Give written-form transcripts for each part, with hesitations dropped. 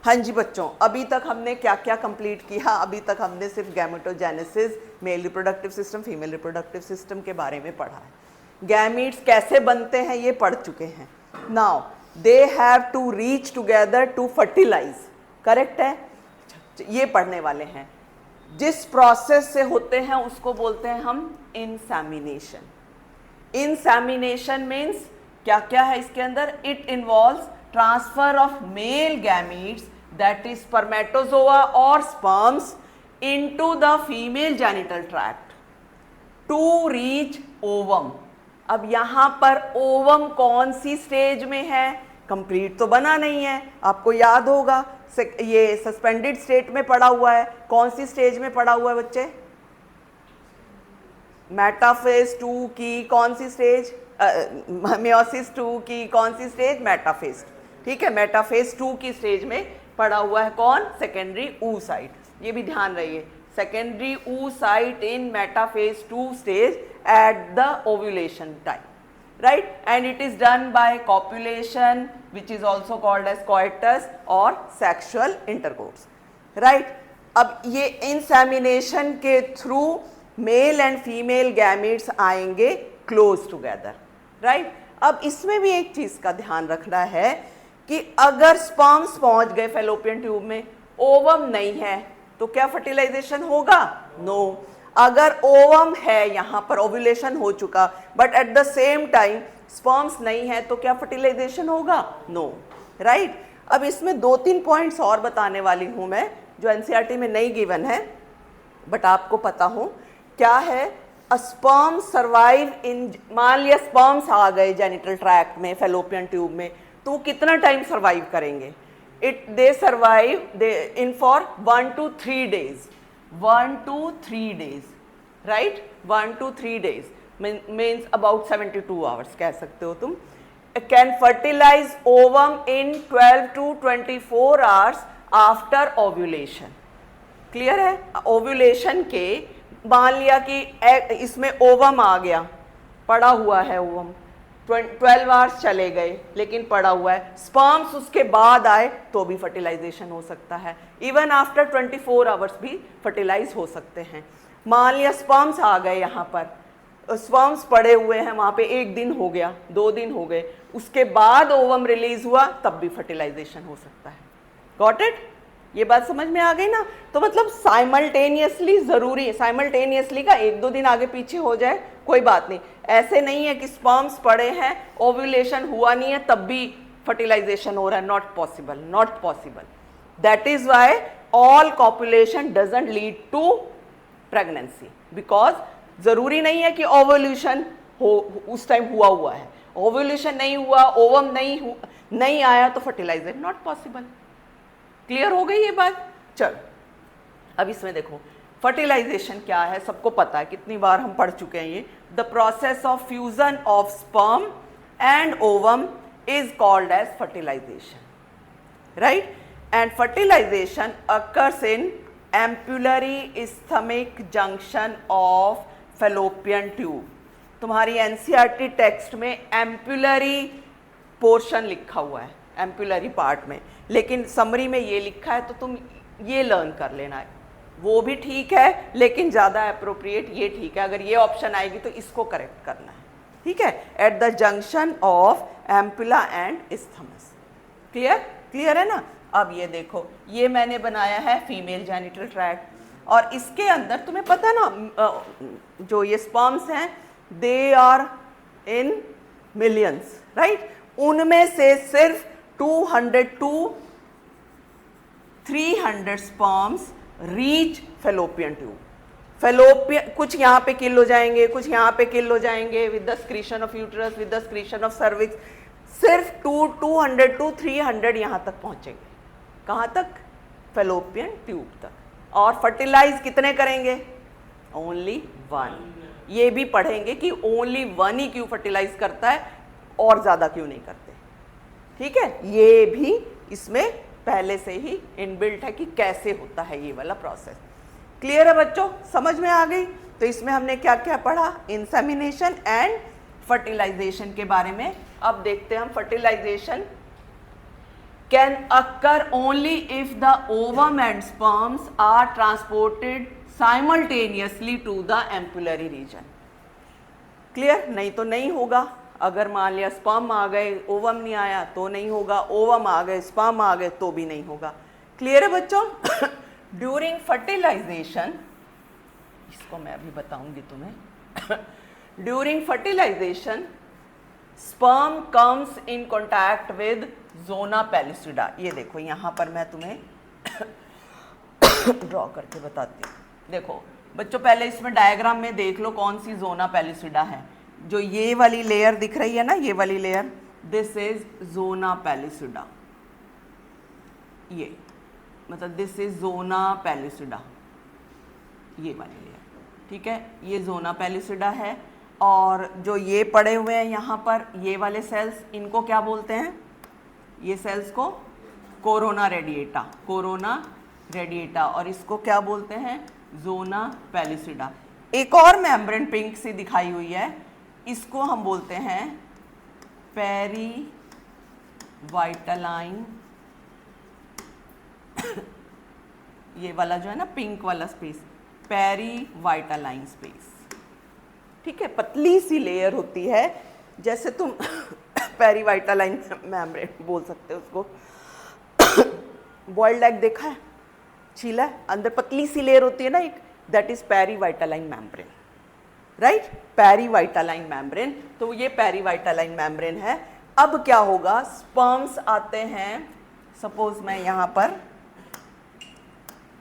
हाँ जी बच्चों, अभी तक हमने क्या क्या कंप्लीट किया? अभी तक हमने सिर्फ gametogenesis, male reproductive system, female reproductive system के बारे में पढ़ा है। गैमीट्स कैसे बनते हैं ये पढ़ चुके हैं। Now they have to reach together to fertilize, correct है? ये पढ़ने वाले हैं। जिस प्रोसेस से होते हैं उसको बोलते हैं हम इंसेमिनेशन। इंसेमिनेशन मीन्स क्या क्या है इसके अंदर? It involves transfer of male gametes that is spermatozoa और sperms into the female genital tract to reach ovum. अब यहां पर ओवम कौन सी स्टेज में है? कंप्लीट तो बना नहीं है, आपको याद होगा ये सस्पेंडेड स्टेट में पड़ा हुआ है। कौन सी स्टेज में पड़ा हुआ है बच्चे? मेटाफेज 2 की कौन सी स्टेज? मेयोसिस 2 की कौन सी स्टेज? मेटाफेज। ठीक है, मेटाफेज 2 की स्टेज में पड़ा हुआ है कौन? Secondary oocyte। ये भी ध्यान रहिए, secondary oocyte in metaphase 2 stage at the ovulation time, right? And it is done by copulation, which is also called as coitus or sexual intercourse, right? अब ये insemination के through male and female gametes आएंगे close together, right? अब इसमें भी एक चीज का ध्यान रखना है कि अगर स्पर्म्स पहुंच गए फैलोपियन ट्यूब में, ओवम नहीं है, तो क्या फर्टिलाइजेशन होगा? नो। अगर ओवम है, यहां पर ओव्यूलेशन हो चुका, but at the same time sperms नहीं है, तो क्या फर्टिलाइजेशन होगा? No, right? अब इसमें 2-3 पॉइंट्स और बताने वाली हूं मैं, जो एनसीईआरटी में नहीं गिवन है बट आपको पता हो। क्या है? अ स्पर्म सर्वाइव इन, मान लिया स्पर्म्स आ गए जेनिटल ट्रैक्ट में, फैलोपियन ट्यूब में, तो कितना टाइम सर्वाइव करेंगे? दे survive in for 1 to 3 days, 1 to 3 days, right? 1 to 3 days means about 72 hours कह सकते हो तुम। Can fertilize ovum in 12 to 24 hours after ovulation. Clear है? ओव्यूलेशन के मान लिया कि इसमें ओवम आ गया, पड़ा हुआ है ओवम, 12 आवर्स चले गए लेकिन पड़ा हुआ है, स्पर्म्स उसके बाद आए तो भी फर्टिलाइजेशन हो सकता है। इवन आफ्टर 24 आवर्स भी फर्टिलाइज हो सकते हैं। मान लिया स्पर्म्स आ गए, यहाँ पर स्पर्म्स पड़े हुए हैं, वहाँ पे 1 दिन हो गया, 2 दिन हो गए, उसके बाद ओवम रिलीज हुआ, तब भी फर्टिलाइजेशन हो सकता है। Got it? ये बात समझ में आ गई ना? तो मतलब साइमल्टेनियसली जरूरी है, साइमल्टेनियसली का 1-2 दिन आगे पीछे हो जाए कोई बात नहीं। ऐसे नहीं है कि स्पर्म्स पड़े हैं, ओव्यूलेशन हुआ नहीं है, तब भी फर्टिलाइजेशन हो रहा है। Not possible, not possible. That is why all copulation doesn't lead to pregnancy, because जरूरी नहीं है कि ओव्यूलेशन हो उस टाइम हुआ है। ओव्यूलेशन नहीं हुआ, ओवम नहीं आया तो फर्टिलाइजेशन नॉट पॉसिबल। क्लियर हो गई ये बात? चलो अब इसमें देखो फर्टिलाइजेशन क्या है, सबको पता है, कितनी बार हम पढ़ चुके हैं ये। The process of fusion of sperm and ovum is called as fertilization, right? And fertilization occurs in ampullary isthmic junction of fallopian tube. तुम्हारी एनसीईआरटी टेक्स्ट में एम्पुलरी पोर्शन लिखा हुआ है, एम्पुलरी पार्ट में, लेकिन समरी में ये लिखा है, तो तुम ये लर्न कर लेना है। वो भी ठीक है, लेकिन ज़्यादा अप्रोप्रिएट ये ठीक है। अगर ये ऑप्शन आएगी तो इसको करेक्ट करना है, ठीक है? At the junction of ampulla and isthmus. Clear? Clear है ना? अब ये देखो, ये मैंने बनाया है फीमेल जेनिटल ट्रैक्ट, और इसके अंदर तुम्हें पता है ना, जो ये स्पर्म्स हैं they are in millions, right? उनमें से सिर्फ 200 to 300 sperms reach fallopian tube. Fallopian कुछ यहाँ पे किल हो जाएंगे, कुछ यहाँ पे किल हो जाएंगे with the secretion of uterus, with the secretion of cervix. सिर्फ 200 to 300 यहाँ तक पहुँचेंगे। कहाँ तक? फैलोपियन ट्यूब तक। और फर्टिलाइज कितने करेंगे? ओनली 1। ये भी पढ़ेंगे कि ओनली 1 ही क्यों फर्टिलाइज करता है और ज़्यादा क्यों नहीं करते, ठीक है? ये भी इसमें पहले से ही इनबिल्ट है कि कैसे होता है ये वाला प्रोसेस। क्लियर है बच्चों? समझ में आ गई? तो इसमें हमने क्या क्या पढ़ा? इंसेमिनेशन एंड फर्टिलाइजेशन के बारे में। अब देखते हैं हम fertilisation can occur only if the ovum and sperms are transported simultaneously to the ampullary region. Clear? नहीं तो नहीं होगा. अगर मान लिया स्पर्म आ गए ओवम नहीं आया तो नहीं होगा, ओवम आ गए स्पर्म आ गए तो भी नहीं होगा. क्लियर है बच्चों? ड्यूरिंग फर्टिलाइजेशन, इसको मैं अभी बताऊंगी तुम्हें. During fertilization sperm comes in contact with zona pellucida. ये देखो यहां पर मैं तुम्हें ड्रॉ करके बताती हूँ. देखो बच्चों पहले इसमें डायग्राम में देख लो कौन सी जोना पैलिसिडा है. जो ये वाली लेयर दिख रही है ना, ये वाली layer, this is zona pellucida. ये मतलब दिस इज जोना पैलिसिडा, ये वाली लेयर. ठीक है, ये जोना पैलिसिडा है. और जो ये पड़े हुए हैं यहाँ पर ये वाले सेल्स, इनको क्या बोलते हैं? ये सेल्स को कोरोना रेडिएटा, कोरोना रेडिएटा. और इसको क्या बोलते हैं? जोना पैलिसिडा. एक और मेम्ब्रेन पिंक सी दिखाई हुई है, इसको हम बोलते हैं पेरी वाइटालाइन. ये वाला जो है ना पिंक वाला स्पेस, पेरी वाइटालाइन स्पेस. ठीक है, पतली सी लेयर होती है, जैसे तुम पेरी वाइटालाइन मेम्ब्रेन बोल सकते हो उसको. बॉइल्ड एग देखा है, छीला है, अंदर पतली सी लेयर होती है ना एक, that is peri vitelline membrane. Right, peri vitelline membrane. तो ये पेरी वाइटालाइन मेम्ब्रेन है. अब क्या होगा? स्पर्म्स आते हैं, सपोज मैं यहां पर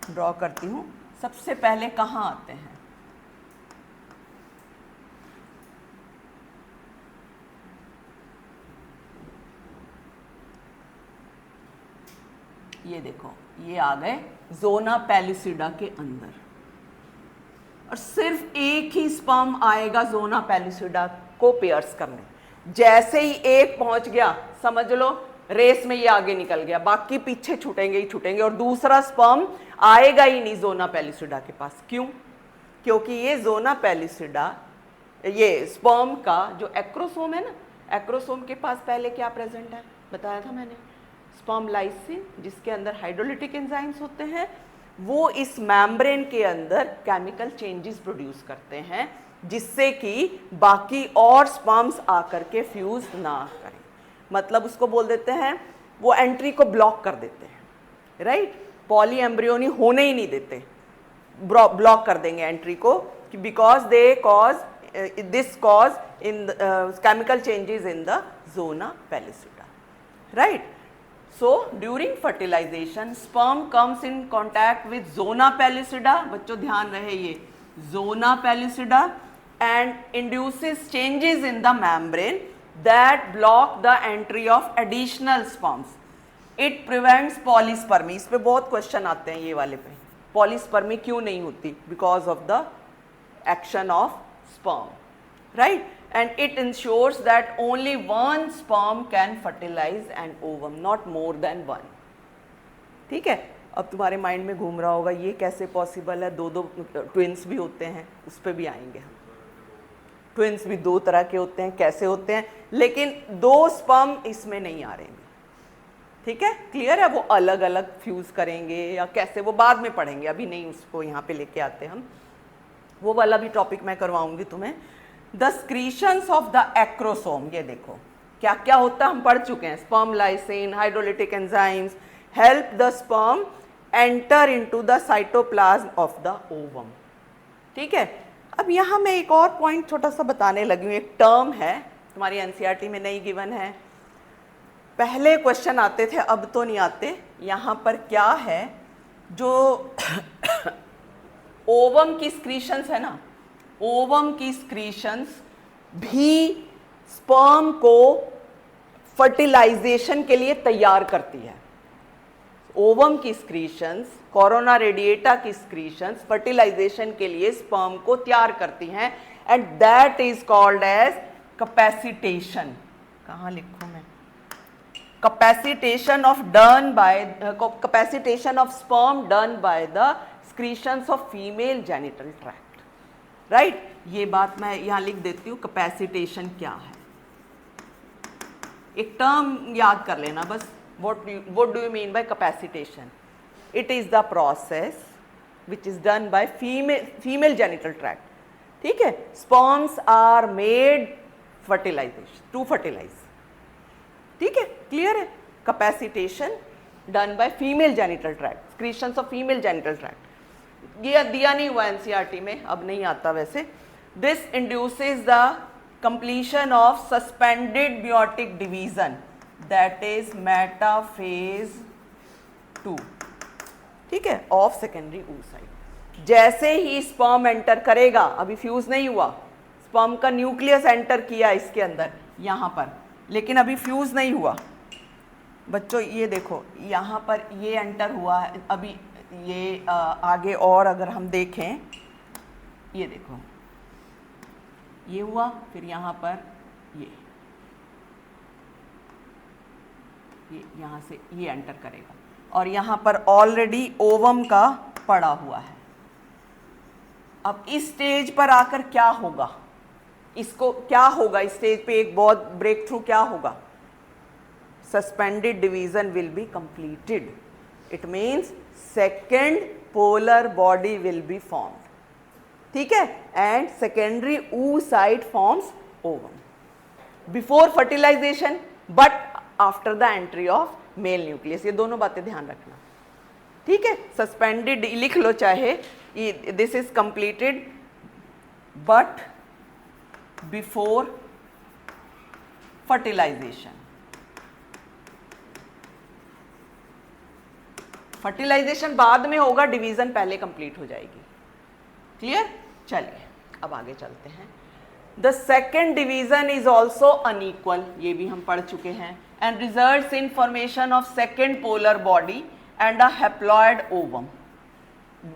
ड्रॉ करती हूं. सबसे पहले कहां आते हैं? ये देखो, ये आ गए जोना पैलिसिडा के अंदर. और सिर्फ एक ही स्पर्म आएगा जोना पैलिसिडा को पेयर्स करने. जैसे ही एक पहुंच गया समझ लो रेस में ये आगे निकल गया, बाकी पीछे छूटेंगे ही छूटेंगे. और दूसरा स्पर्म आएगा ही नहीं जोना पैलिसिडा के पास. क्यों? क्योंकि ये जोना पैलिसिडा, ये स्पर्म का जो एक्रोसोम है ना, एक्रोसोम के पास पहले क्या प्रेजेंट है बताया था मैंने? स्पर्म लाइसिन, जिसके अंदर हाइड्रोलिटिक एंजाइम्स होते हैं. वो इस मेम्ब्रेन के अंदर केमिकल चेंजेस प्रोड्यूस करते हैं, जिससे कि बाकी और स्पर्म्स आकर के फ्यूज ना करें. मतलब उसको बोल देते हैं, वो एंट्री को ब्लॉक कर देते हैं. राइट, पॉली एम्ब्रियोनी होने ही नहीं देते, ब्लॉक कर देंगे एंट्री को, because they cause this cause in chemical changes in the zona pellucida. Right. So during fertilization sperm comes in contact with zona pellucida, बच्चों ध्यान रहे ये zona pellucida, and induces changes in the membrane that block the entry of additional sperms. It prevents polyspermy. इस पे बहुत question आते हैं ये वाले पे. पॉलीस्पर्मी क्यों नहीं होती? Because of the action of sperm. Right? And it ensures that only one sperm can fertilize an ovum, not more than one. ठीक है, अब तुम्हारे माइंड में घूम रहा होगा ये कैसे पॉसिबल है, दो दो ट्विंस भी होते हैं, उस पर भी आएंगे हम. ट्विंस भी दो तरह के होते हैं, कैसे होते हैं, लेकिन दो स्पर्म इसमें नहीं आ रहे हैं. ठीक है, क्लियर है? वो अलग अलग फ्यूज करेंगे या कैसे, वो बाद में पढ़ेंगे, अभी नहीं उसको यहाँ पे लेके आते हम. वो वाला भी टॉपिक मैं करवाऊंगी तुम्हें. The secretions of the acrosome, ये देखो क्या क्या होता है हम पढ़ चुके हैं. Sperm lysine, hydrolytic enzymes help the sperm enter into the cytoplasm of the ovum. ठीक है, अब यहाँ मैं एक और पॉइंट छोटा सा बताने लगी हूँ. एक टर्म है तुम्हारी एनसीईआरटी में नहीं गिवन है, पहले क्वेश्चन आते थे, अब तो नहीं आते. यहाँ पर क्या है, जो ओवम की स्क्रीशंस है ना, ओवम की स्क्रीशंस भी स्पर्म को फर्टिलाइजेशन के लिए तैयार करती है. ओवम की स्क्रीशंस, कोरोना रेडिएटा की स्क्रीशंस फर्टिलाइजेशन के लिए स्पर्म को तैयार करती हैं, and that is called as capacitation. कहाँ लिखूं मैं? Capacitation of done by, capacitation of sperm done by the secretions of female genital tract. Right, ये बात मैं यहाँ लिख देती हूँ. कैपेसिटेशन क्या है, एक टर्म याद कर लेना बस. what do you mean by capacitation? It is the process which is done by female genital tract. ठीक है, sperms are made fertilization to fertilize. ठीक है, क्लियर है? Capacitation done by female genital tract, secretions of female genital tract. ये दिया नहीं हुआ NCERT में, अब नहीं आता वैसे. This induces the completion of suspended meiotic division, that is metaphase 2. ठीक है, ऑफ सेकेंडरी oocyte. जैसे ही स्पर्म एंटर करेगा, अभी फ्यूज नहीं हुआ, स्पर्म का न्यूक्लियस एंटर किया इसके अंदर यहां पर, लेकिन अभी फ्यूज नहीं हुआ. बच्चों ये देखो, यहाँ पर ये एंटर हुआ है, अभी ये आगे और अगर हम देखें, ये देखो ये हुआ, फिर यहाँ पर ये यहाँ से ये एंटर करेगा, और यहाँ पर ऑलरेडी ओवम का पड़ा हुआ है. अब इस स्टेज पर आकर क्या होगा, इसको क्या होगा, इस स्टेज पे एक बहुत ब्रेक थ्रू क्या होगा, suspended division will be completed. It means second polar body will be formed. ठीक है, and secondary oocyte forms ovum before fertilization but after the entry of male nucleus. ये दोनों बातें ध्यान रखना. ठीक है, suspended लिख लो चाहे, this is completed but before fertilization. Fertilization बाद में होगा, डिवीजन पहले कंप्लीट हो जाएगी. क्लियर? चलिए अब आगे चलते हैं. The second division is also unequal, ये भी हम पढ़ चुके हैं, and results in formation of second polar body and a haploid ovum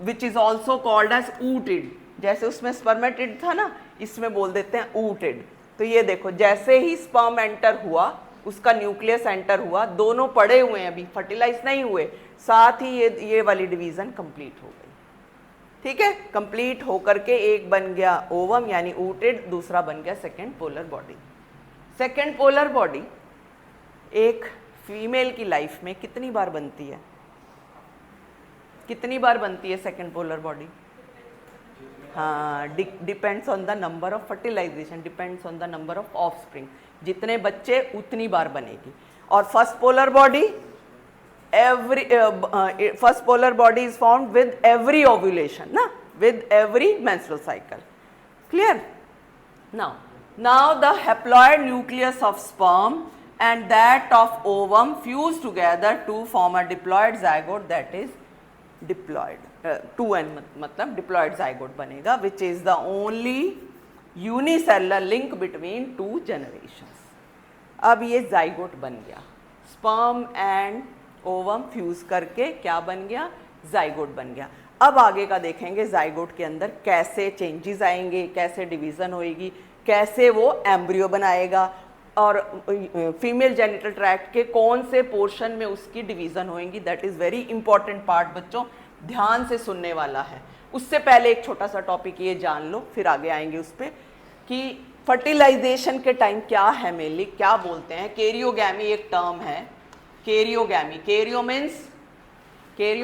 which is also called as ooted. जैसे उसमें स्पर्मेटिड था ना, इसमें बोल देते हैं ooted. तो ये देखो, जैसे ही स्पर्म एंटर हुआ, उसका न्यूक्लियस एंटर हुआ, दोनों पड़े हुए हैं, अभी फर्टिलाइज नहीं हुए, साथ ही ये वाली डिवीजन कंप्लीट हो गई. ठीक है, कंप्लीट होकर के एक बन गया ओवम यानी ooted, दूसरा बन गया second polar body. Second polar body एक फीमेल की लाइफ में कितनी बार बनती है, कितनी बार बनती है सेकेंड पोलर बॉडी? हाँ, depends on the number of fertilization, depends on the number of offspring. जितने बच्चे उतनी बार बनेगी. और first polar body, first polar body is formed with every ovulation, na, with every menstrual cycle. Clear? Now the haploid nucleus of sperm and that of ovum fuse together to form a diploid zygote, that is diploid. 2n मतलब diploid zygote बनेगा, which is the only unicellular link between two generations. अब ये zygote बन गया, sperm and ovum fuse करके क्या बन गया, जाइगोट बन गया. अब आगे का देखेंगे जाइगोट के अंदर कैसे चेंजेस आएंगे, कैसे डिवीजन होएगी, कैसे वो एम्ब्रियो बनाएगा, और फीमेल जेनिटल ट्रैक्ट के कौन से पोर्शन में उसकी डिवीजन होएंगी. That is very important part बच्चों, ध्यान से सुनने वाला है. उससे पहले एक छोटा सा टॉपिक ये जान लो, फिर आगे आएंगे उस पर कि फर्टिलाइजेशन के टाइम क्या है, मेनली क्या बोलते हैं. कैरियोगैमी एक टर्म है, कैरियोगैमी, कैरियो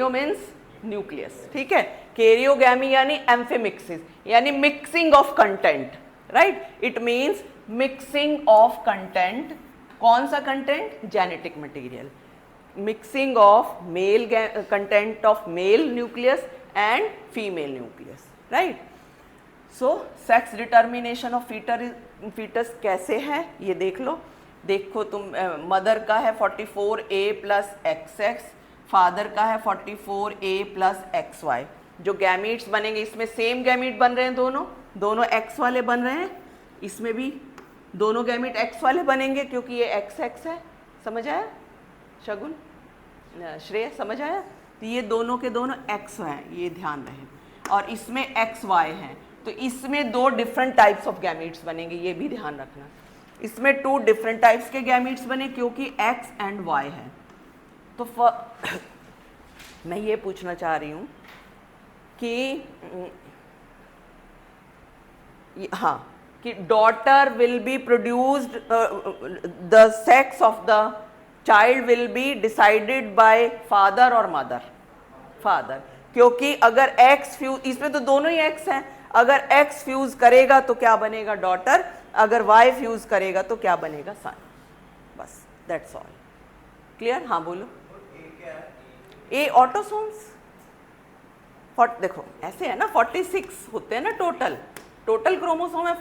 मीन्स न्यूक्लियस. ठीक है, कैरियोगैमी यानी एम्फीमिक्सिस, यानी mixing of content. Right, it means mixing of content. कौन सा content? Genetic material. Mixing of male content of male nucleus and female nucleus. Right, so sex determination of foetus कैसे है ये देख लो. देखो तुम, मदर का है 44A + XX, फादर का है 44A + XY. जो गैमीट्स बनेंगे, इसमें सेम गैमीट बन रहे हैं, दोनों X वाले बन रहे हैं, इसमें भी दोनों गैमीट X वाले बनेंगे क्योंकि ये XX है. समझ आया शगुन, श्रेय, समझ आया? तो ये दोनों के दोनों X हैं, ये ध्यान रहे, और इसमें XY हैं. तो इसमें दो डिफरेंट टाइप्स ऑफ गैमीट्स बनेंगे, ये भी ध्यान रखना. इसमें 2 डिफरेंट टाइप्स के गैमीट्स बने क्योंकि X एंड Y है. तो मैं ये पूछना चाह रही हूँ कि हाँ, कि daughter will be produced, the sex of the child will be decided by father और मदर, फादर, क्योंकि अगर एक्स फ्यूज, इसमें तो दोनों ही एक्स हैं, अगर एक्स फ्यूज करेगा तो क्या बनेगा डॉटर, अगर वाई फ्यूज करेगा तो क्या बनेगा सन, बस दैट्स ऑल। क्लियर? हाँ बोलो। ए ऑटोसोम्स, देखो ऐसे है ना 46 होते हैं ना टोटल क्रोमोसोम है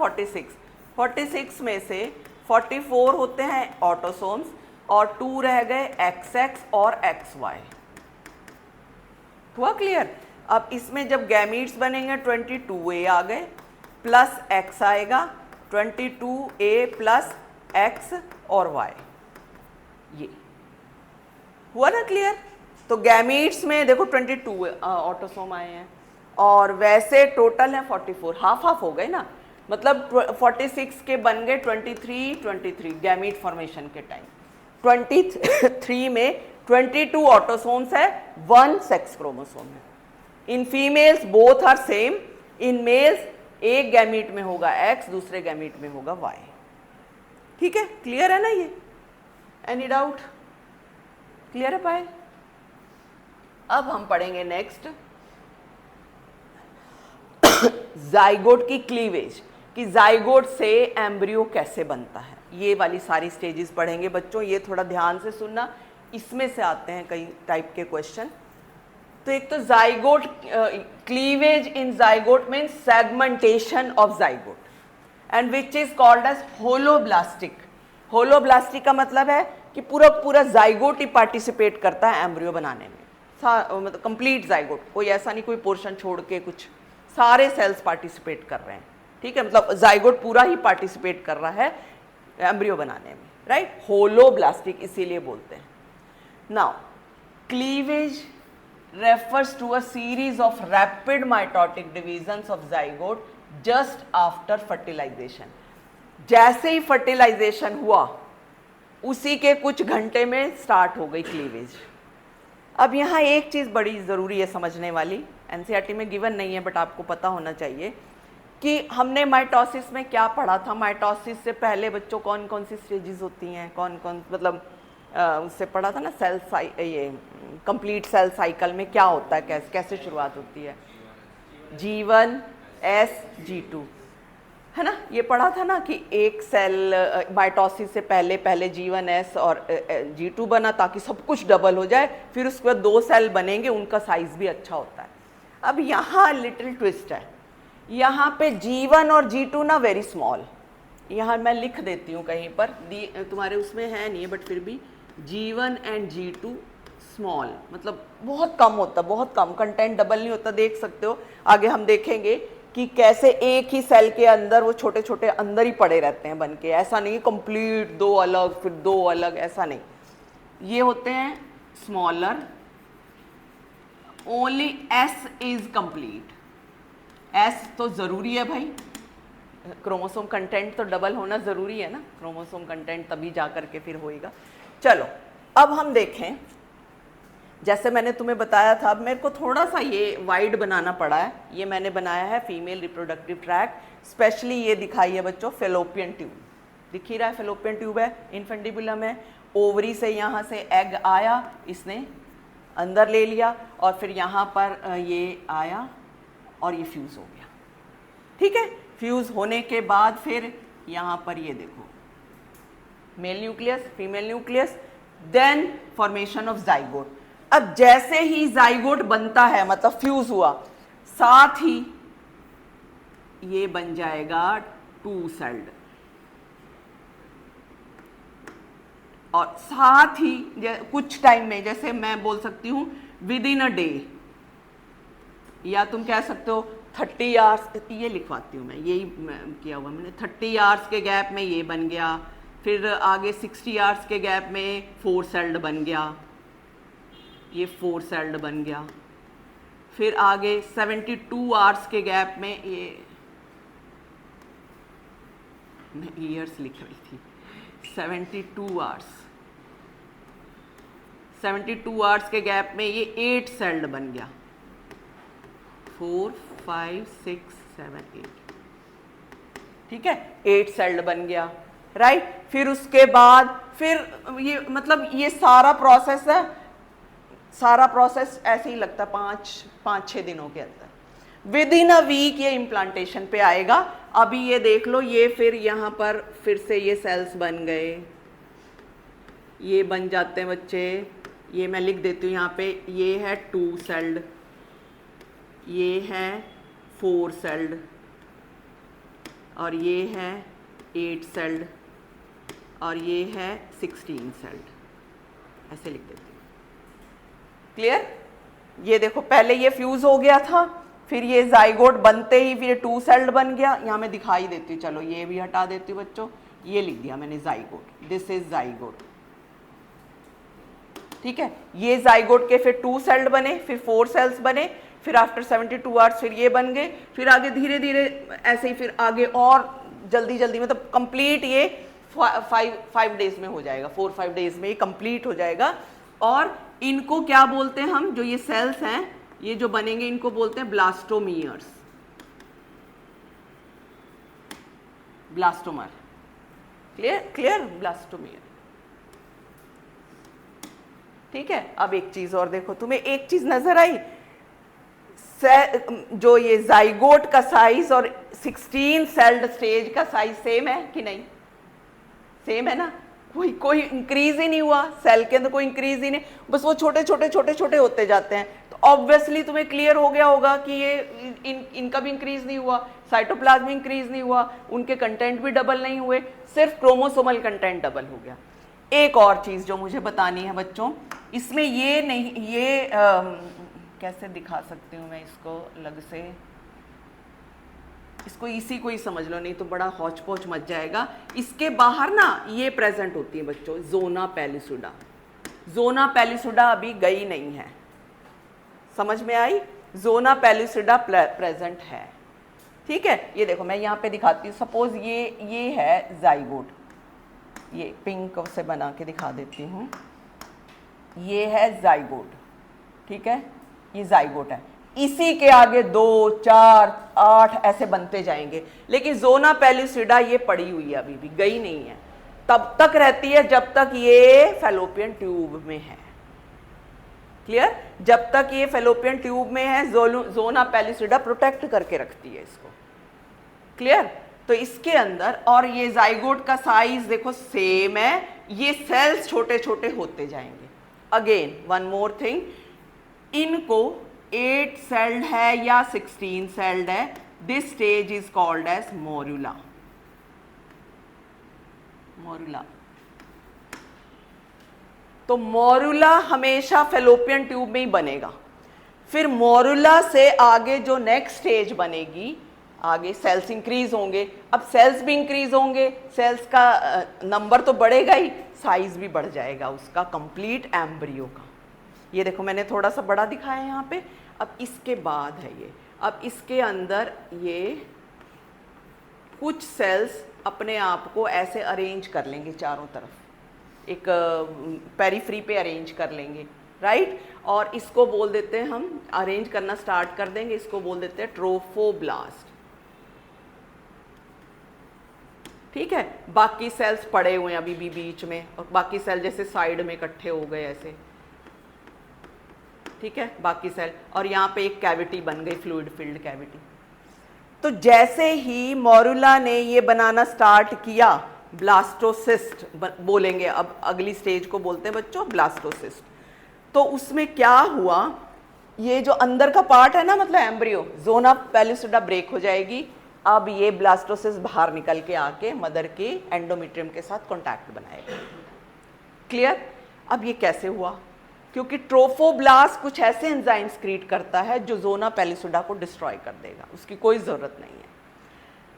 46 में से 44 होते हैं ऑटोसोम्स और 2 रह गए XX और XY। हुआ क्लियर? अब इसमें जब गैमीट्स बनेंगे 22A आ गए प्लस X आएगा, 22A प्लस X और Y, ये हुआ ना क्लियर? तो गैमीट्स में देखो 22 ऑटोसोम आए हैं और वैसे टोटल है 44, हाफ हाफ हो गए ना, मतलब 46 के बन गए 23 गैमीट फॉर्मेशन के टाइम। 23 में 22 ऑटोसोम्स है, 1 सेक्स क्रोमोसोम है। In females both are same, in males एक गैमीट में होगा X, दूसरे गैमीट में होगा Y। ठीक है, क्लियर है ना ये? Any doubt? क्लियर है पायल? अब हम पढ़ेंगे नेक्स्ट जाइगोट की क्लीवेज, कि जाइगोट से एम्ब्रियो कैसे बनता है। ये वाली सारी स्टेजेस पढ़ेंगे बच्चों, ये थोड़ा ध्यान से सुनना, इसमें से आते हैं कई टाइप के क्वेश्चन। तो एक तो zygote, cleavage in zygote means segmentation of zygote and which is called as holoblastic. Holoblastic का मतलब है कि पूरा जाइगोट ही पार्टिसिपेट करता है एम्ब्रियो बनाने में, मतलब कंप्लीट जाइगोट, कोई ऐसा नहीं कोई पोर्शन छोड़ के, कुछ सारे सेल्स पार्टिसिपेट कर रहे हैं। ठीक है, मतलब जाइगोट पूरा ही पार्टिसिपेट कर रहा है एम्ब्रियो बनाने में, राइट? होलोब्लास्टिक इसीलिए बोलते हैं। Now cleavage refers to a series of rapid mitotic divisions of zygote just after fertilization। जैसे ही फर्टिलाइजेशन हुआ उसी के कुछ घंटे में स्टार्ट हो गई क्लीवेज। अब यहाँ एक चीज़ बड़ी ज़रूरी है समझने वाली, एनसीईआरटी में गिवन नहीं है बट आपको पता होना चाहिए कि हमने माइटोसिस में क्या पढ़ा था। माइटोसिस से पहले बच्चों कौन कौन सी स्टेजेस होती हैं, कौन कौन, मतलब उससे पढ़ा था ना सेल ये कंप्लीट सेल साइकिल में क्या होता है, कैसे शुरुआत होती है, G1 S G2, है ना? ये पढ़ा था ना कि एक सेल माइटोसिस से पहले G1 S और G2 बना ताकि सब कुछ डबल हो जाए, फिर उसके बाद 2 सेल बनेंगे, उनका साइज भी अच्छा होता है। अब यहाँ लिटिल ट्विस्ट है, यहाँ पे G1 और G2 ना वेरी स्मॉल, यहाँ मैं लिख देती हूँ कहीं पर, तुम्हारे उसमें है नहीं बट फिर भी G1 एंड G2 स्मॉल, मतलब बहुत कम होता, बहुत कम, कंटेंट डबल नहीं होता। देख सकते हो आगे हम देखेंगे कि कैसे एक ही सेल के अंदर वो छोटे छोटे अंदर ही पड़े रहते हैं बन के, ऐसा नहीं कंप्लीट 2 अलग फिर 2 अलग, ऐसा नहीं, ये होते हैं smaller. Only S is complete. S तो जरूरी है भाई, क्रोमोसोम कंटेंट तो डबल होना ज़रूरी है ना, क्रोमोसोम कंटेंट तभी जा कर के फिर होएगा। चलो अब हम देखें, जैसे मैंने तुम्हें बताया था, अब मेरे को थोड़ा सा ये वाइड बनाना पड़ा है। ये मैंने बनाया है फीमेल रिप्रोडक्टिव ट्रैक्ट, स्पेशली ये दिखाई है बच्चों फेलोपियन ट्यूब, दिख ही रहा है फेलोपियन ट्यूब है, इन्फेंटिबुलम है, ओवरी से यहाँ से एग आया, इसने अंदर ले लिया और फिर यहाँ पर ये आया और ये फ्यूज़ हो गया। ठीक है, फ्यूज होने के बाद फिर यहाँ पर ये देखो male nucleus, female nucleus, then formation of zygote. अब जैसे ही जाइगोट बनता है, मतलब फ्यूज हुआ, साथ ही ये बन जाएगा 2 सेल्ड, और साथ ही कुछ टाइम में, जैसे मैं बोल सकती हूँ विद इन अ डे, या तुम कह सकते हो 30 आवर्स, ये लिखवाती हूँ मैं, यही किया हुआ मैंने, 30 आवर्स के गैप में ये बन गया, फिर आगे 60 आवर्स के गैप में 4 सेल्ड बन गया, ये 4 सेल्ड बन गया, फिर आगे 72 आवर्स के गैप में ये, मैं ईयर्स लिख रही थी, 72 आवर्स के गैप में ये 8 सेल्ड बन गया, 4 5 6 7 8, ठीक है, 8 सेल्ड बन गया। राइट। फिर उसके बाद फिर ये मतलब ये सारा प्रोसेस है, सारा प्रोसेस ऐसे ही लगता है 5-6 दिनों के अंदर, विद इन अ वीक ये इम्प्लांटेशन पे आएगा। अभी ये देख लो, ये फिर यहाँ पर फिर से ये सेल्स बन गए, ये बन जाते हैं बच्चे, ये मैं लिख देती हूँ यहाँ पे, ये है 2 सेल्ड, ये है 4 सेल्ड, और ये है 8 सेल्ड, और ये है 16 सेल्ड, ऐसे लिख देती हूँ। क्लियर? ये देखो पहले ये फ्यूज हो गया था, फिर ये जाइगोट बनते ही फिर 2 सेल्ड बन गया। यहाँ मैं दिखाई देती हूँ, चलो ये भी हटा देती हूँ बच्चों, ये लिख दिया मैंने जाइगोट, दिस इज जाइगोट। ठीक है, ये जाइगोट के फिर 2 सेल्ड बने, फिर 4 सेल्स बने, फिर आफ्टर 72 आवर्स फिर ये बन गए, फिर आगे धीरे धीरे ऐसे ही फिर आगे और जल्दी जल्दी, मतलब कंप्लीट ये 5 डेज में हो जाएगा, 4-5 डेज में ये कंप्लीट हो जाएगा। और इनको क्या बोलते हैं हम, जो ये सेल्स हैं ये जो बनेंगे इनको बोलते हैं ब्लास्टोमियर्स, ब्लास्टोमर। क्लियर? ब्लास्टोमियर। ठीक है, अब एक चीज और देखो, तुम्हें एक चीज नजर आई, जो ये जाइगोट का साइज और 16 सेल्ड स्टेज का साइज सेम है कि नहीं? सेम है ना, कोई इंक्रीज ही नहीं हुआ, सेल के अंदर कोई इंक्रीज ही नहीं, बस वो छोटे छोटे होते जाते हैं। तो ऑब्वियसली तुम्हें क्लियर हो गया होगा कि ये इनका भी इंक्रीज नहीं हुआ, साइटोप्लाज्म भी इंक्रीज नहीं हुआ, उनके कंटेंट भी डबल नहीं हुए, सिर्फ क्रोमोसोमल कंटेंट डबल हो गया। एक और चीज जो मुझे बतानी है बच्चों, इसमें ये नहीं, ये कैसे दिखा सकती हूँ मैं इसको अलग से, इसको इसी को ही समझ लो, नहीं तो बड़ा हौच पौच मच जाएगा। इसके बाहर ना ये प्रेजेंट होती है बच्चों, जोना पेलिसुडा। जोना पेलिसुडा अभी गई नहीं है, समझ में आई? जोना पेलिसुडा प्रेजेंट है। ठीक है, ये देखो मैं यहाँ पे दिखाती हूँ, सपोज ये है जाइगोट, ये पिंक से बना के दिखा देती हूँ, ये है जाइगोट। ठीक है, ये जाइगोट है, इसी के आगे 2, 4, 8 ऐसे बनते जाएंगे, लेकिन जोना पेलिसुडा ये पड़ी हुई है, अभी भी गई नहीं है, तब तक रहती है जब तक ये फैलोपियन ट्यूब में है। क्लियर? जब तक ये फैलोपियन ट्यूब में है, जोना पेलिसुडा प्रोटेक्ट करके रखती है इसको। क्लियर? तो इसके अंदर, और ये जाइगोट का साइज देखो सेम है, ये सेल्स छोटे छोटे होते जाएंगे। अगेन वन मोर थिंग, इनको 8 सेल्ड है या 16 सेल्ड है, this stage is called as morula. Morula. तो मोरुला हमेशा फैलोपियन ट्यूब में ही बनेगा। फिर मोरुला से आगे जो नेक्स्ट स्टेज बनेगी, आगे सेल्स इंक्रीज होंगे, अब सेल्स भी इंक्रीज होंगे, सेल्स का नंबर तो बढ़ेगा ही, साइज भी बढ़ जाएगा उसका, कंप्लीट एम्ब्रियो का। ये देखो मैंने थोड़ा सा बड़ा दिखाया है यहाँ पे। अब इसके बाद है ये, अब इसके अंदर ये कुछ सेल्स अपने आप को ऐसे अरेंज कर लेंगे चारों तरफ, एक पेरिफ्री पे अरेंज कर लेंगे, राइट? और इसको बोल देते हैं हम, अरेंज करना स्टार्ट कर देंगे, इसको बोल देते हैं ट्रोफोब्लास्ट। ठीक है, बाकी सेल्स पड़े हुए हैं अभी भी बीच में, और बाकी सेल जैसे साइड में इकट्ठे हो गए ऐसे। ठीक है, बाकी सेल, और यहाँ पे एक कैविटी बन गई, फ्लूइड फिल्ड कैविटी। तो जैसे ही मोरुला ने ये बनाना स्टार्ट किया, ब्लास्टोसिस्ट बोलेंगे, अब अगली स्टेज को बोलते हैं बच्चों ब्लास्टोसिस्ट। तो उसमें क्या हुआ, ये जो अंदर का पार्ट है ना, मतलब एम्ब्रियो, जोना पेलिसुडा ब्रेक हो जाएगी। अब ये ब्लास्टोसिस्ट बाहर निकल के आके मदर के एंडोमेट्रियम के साथ कांटेक्ट बनाएगा। क्लियर? अब ये कैसे हुआ? क्योंकि ट्रोफोब्लास्ट कुछ ऐसे एंजाइम क्रिएट करता है जो जोना पेलिसुडा को डिस्ट्रॉय कर देगा, उसकी कोई जरूरत नहीं है।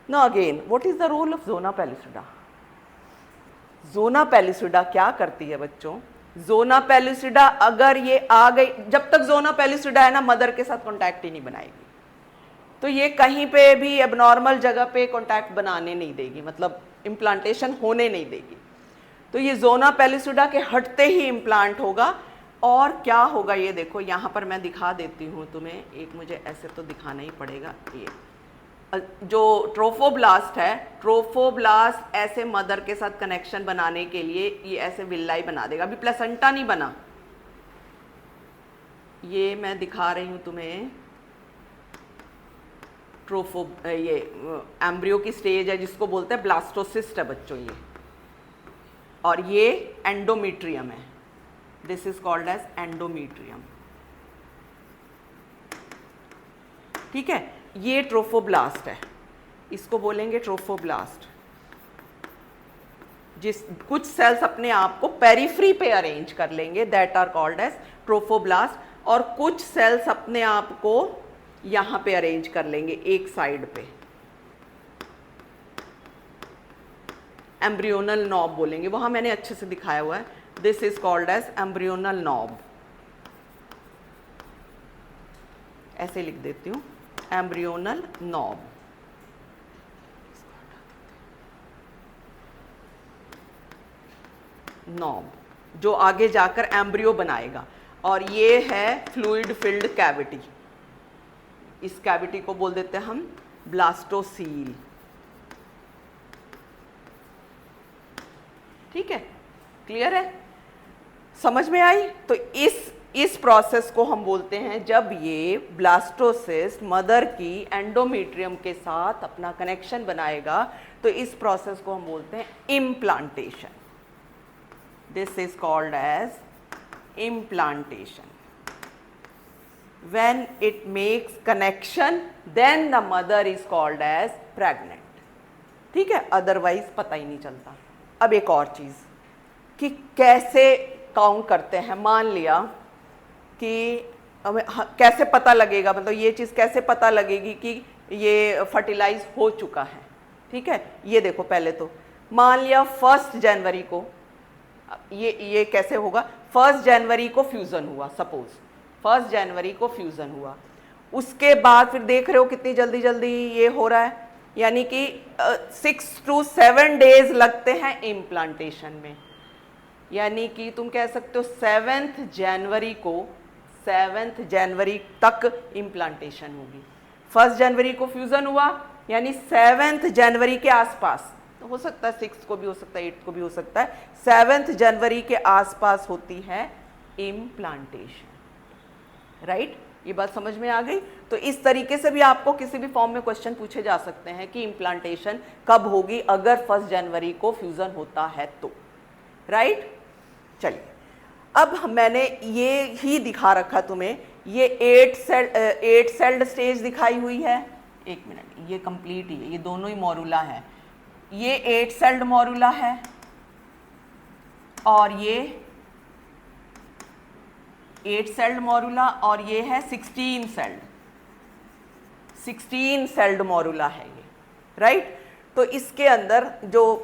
Now again, what is the role of zona pellucida? Zona pellucida क्या करती है बच्चों? जोना पेलिसुडा अगर ये आ गई, जब तक जोना पेलिसुडा है ना, मदर के साथ कांटेक्ट ही नहीं बनाएगी, तो ये कहीं पे भी एबनॉर्मल जगह पे कांटेक्ट बनाने नहीं देगी, मतलब इम्प्लांटेशन होने नहीं देगी। तो ये जोना पेलिसुडा के हटते ही इम्प्लांट होगा। और क्या होगा ये देखो, यहाँ पर मैं दिखा देती हूँ तुम्हें, एक मुझे ऐसे तो दिखाना ही पड़ेगा, जो ट्रोफोब्लास्ट है, ट्रोफोब्लास्ट ऐसे मदर के साथ कनेक्शन बनाने के लिए ये ऐसे विल्लाई बना देगा। अभी प्लेसेंटा नहीं बना, ये मैं दिखा रही हूं तुम्हें। ये एम्ब्रियो की स्टेज है जिसको बोलते हैं ब्लास्टोसिस्ट है बच्चों ये, और ये एंडोमेट्रियम है। This is called as endometrium. ठीक है, ये ट्रोफोब्लास्ट है, इसको बोलेंगे ट्रोफोब्लास्ट। कुछ सेल्स अपने आप को पेरिफ्री पे अरेंज कर लेंगे, that are called as trophoblast, और कुछ सेल्स अपने आप को यहां पे अरेंज कर लेंगे एक साइड पे, एम्ब्रियोनल नॉब बोलेंगे, वहां मैंने अच्छे से दिखाया हुआ है। This is called as embryonal knob, ऐसे लिख देती हूं, एम्ब्रियोनल नॉब। नॉब जो आगे जाकर एम्ब्रियो बनाएगा, और ये है फ्लूइड फिल्ड कैविटी। इस कैविटी को बोल देते हैं हम ब्लास्टोसील। ठीक है, क्लियर है, समझ में आई? तो इस प्रोसेस को हम बोलते हैं, जब ये ब्लास्टोसिस्ट मदर की एंडोमेट्रियम के साथ अपना कनेक्शन बनाएगा, तो इस प्रोसेस को हम बोलते हैं implantation. This is called as implantation. When it makes connection, then the mother is called as pregnant. ठीक है, अदरवाइज पता ही नहीं चलता। अब एक और चीज कि कैसे काउंट करते हैं। मान लिया कि कैसे पता लगेगा, मतलब ये चीज कैसे पता लगेगी कि ये फर्टिलाइज हो चुका है। ठीक है, ये देखो, पहले तो मान लिया 1 जनवरी को, ये कैसे होगा, 1 जनवरी को फ्यूजन हुआ, सपोज 1 जनवरी को फ्यूजन हुआ, उसके बाद फिर देख रहे हो कितनी जल्दी जल्दी ये हो रहा है, यानी कि 6 to 7 डेज लगते हैं इम्प्लांटेशन में। यानी कि तुम कह सकते हो 7th जनवरी तक इम्प्लांटेशन होगी। 1 जनवरी को फ्यूजन हुआ, यानी 7th जनवरी के आसपास, हो सकता है 6 को भी हो सकता है, 8 को भी हो सकता है, 7th जनवरी के आसपास होती है इम्प्लांटेशन। राइट, ये बात समझ में आ गई? तो इस तरीके से भी आपको किसी भी फॉर्म में क्वेश्चन पूछे जा सकते हैं कि इम्प्लांटेशन कब होगी अगर 1 जनवरी को फ्यूजन होता है तो। राइट, चलिए, अब मैंने ये ही दिखा रखा तुम्हें, ये 8 सेल्ड स्टेज दिखाई हुई है। एक मिनट, ये कंप्लीट ही है, ये दोनों ही मॉरूला है। ये 8 सेल्ड मॉरूला है और ये 8 सेल्ड मॉरूला, और ये है 16 सेल्ड मॉरूला है ये। राइट, तो इसके अंदर जो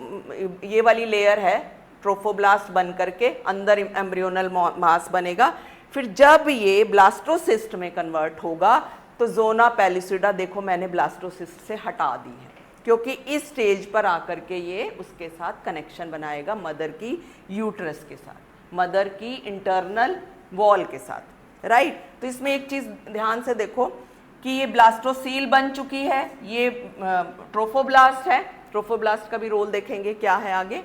ये वाली लेयर है ट्रोफोब्लास्ट बन करके अंदर एम्ब्रियोनल मास बनेगा। फिर जब ये ब्लास्टोसिस्ट में कन्वर्ट होगा तो जोना पेलिसिडा, देखो मैंने ब्लास्टोसिस्ट से हटा दी है, क्योंकि इस स्टेज पर आकर के ये उसके साथ कनेक्शन बनाएगा मदर की यूट्रस के साथ, मदर की इंटरनल वॉल के साथ। राइट, तो इसमें एक चीज ध्यान से देखो कि ये ब्लास्टोसील बन चुकी है, ये ट्रोफोब्लास्ट है। ट्रोफोब्लास्ट का भी रोल देखेंगे क्या है आगे।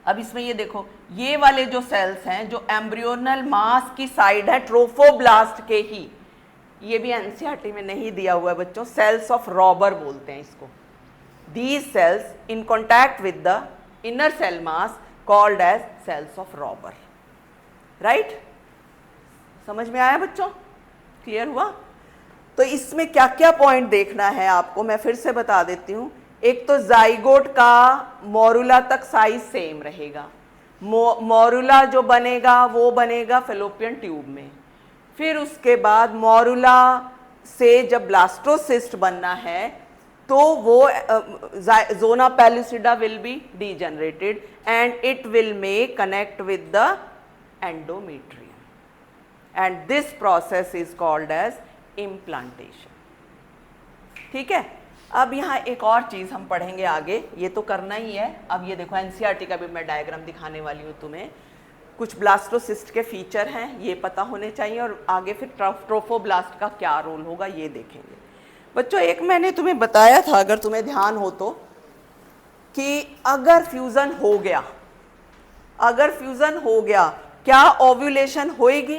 अब इसमें ये देखो, ये वाले जो सेल्स हैं जो एम्ब्रियोनल मास की साइड है ट्रोफोब्लास्ट के ही, ये भी एनसीईआरटी में नहीं दिया हुआ है बच्चों, सेल्स ऑफ रॉबर बोलते हैं इसको। These cells in contact with the inner cell mass called as cells of Rauber. Right, समझ में आया बच्चों? क्लियर हुआ? तो इसमें क्या क्या पॉइंट देखना है आपको, मैं फिर से बता देती हूं। एक तो जाइगोट का मॉरूला तक साइज सेम रहेगा, मॉरूला जो बनेगा वो बनेगा फेलोपियन ट्यूब में। फिर उसके बाद मॉरूला से जब ब्लास्टोसिस्ट बनना है तो वो zona pellucida will be degenerated and it will make connect with the endometrium, and this process is called as implantation. ठीक है, अब यहाँ एक और चीज हम पढ़ेंगे आगे, ये तो करना ही है। अब ये देखो, एनसीईआरटी का भी मैं डायग्राम दिखाने वाली हूँ तुम्हें। कुछ ब्लास्टोसिस्ट के फीचर हैं, ये पता होने चाहिए, और आगे फिर ट्रोफोब्लास्ट का क्या रोल होगा ये देखेंगे। बच्चों एक मैंने तुम्हें बताया था, अगर तुम्हें ध्यान हो तो, कि अगर फ्यूजन हो गया, अगर फ्यूजन हो गया, क्या ओव्यूलेशन होएगी?